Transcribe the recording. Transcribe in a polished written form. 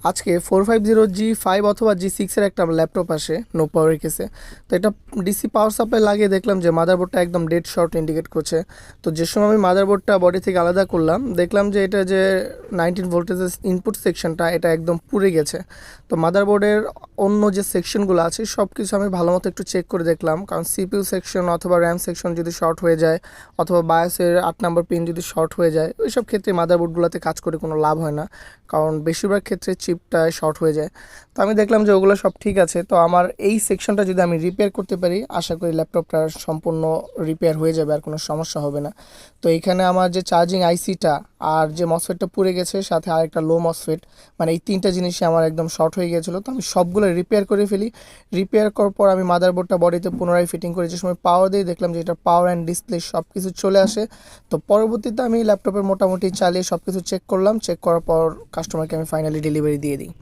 আজকে 450G5 অথবা G6 এর একটা ল্যাপটপ আসে নো পাওয়ার কেসে। তো এটা ডিসি পাওয়ার সাপ্লাই লাগিয়ে দেখলাম যে মাদারবোর্ডটা একদম ডেড শর্ট ইন্ডিকেট করছে। তো যে সময় আমি মাদারবোর্ডটা বডি থেকে আলাদা করলাম, দেখলাম যে এটা যে 19 ভোল্টেজের ইনপুট সেকশনটা এটা একদম পুড়ে গেছে। তো মাদারবোর্ডের অন্য যে সেকশনগুলো আছে সব কিছু আমি ভালো মতো একটু চেক করে দেখলাম, কারণ সিপিইউ সেকশন অথবা র্যাম সেকশন যদি শর্ট হয়ে যায় অথবা বায়োসের 8 নম্বর পিন যদি শর্ট হয়ে যায়, ওইসব ক্ষেত্রে মাদারবোর্ডগুলোতে কাজ করে কোনো লাভ হয় না, কারণ বেশিরভাগ ক্ষেত্রে চিপটায় শর্ট হয়ে যায়। তো আমি দেখলাম যে ওগুলো সব ঠিক আছে। তো আমার এই সেকশনটা যদি আমি রিপেয়ার করতে পারি, আশা করি ল্যাপটপটা সম্পূর্ণ রিপেয়ার হয়ে যাবে, আর কোনো সমস্যা হবে না। তো এইখানে আমার যে চার্জিং আইসিটা আর যে মসফেটটা পুড়ে গেছে, সাথে আরেকটা লো মসফেট, মানে এই তিনটা জিনিসই আমার একদম শর্ট হয়ে গিয়েছিলো। তো আমি সবগুলো রিপেয়ার করে ফেলি। রিপেয়ার করার পর আমি মাদারবোর্ডটা বডিতে পুনরায় ফিটিং করে যে সময় পাওয়ার দিয়ে দেখলাম যে এটা পাওয়ার অ্যান্ড ডিসপ্লে সব কিছু চলে আসে। তো পরবর্তীতে আমি ল্যাপটপের মোটামুটি চালিয়ে সব কিছু চেক করলাম। চেক করার পর কাস্টমারকে আমি ফাইনালি ডেলিভারি দিয়ে দিই।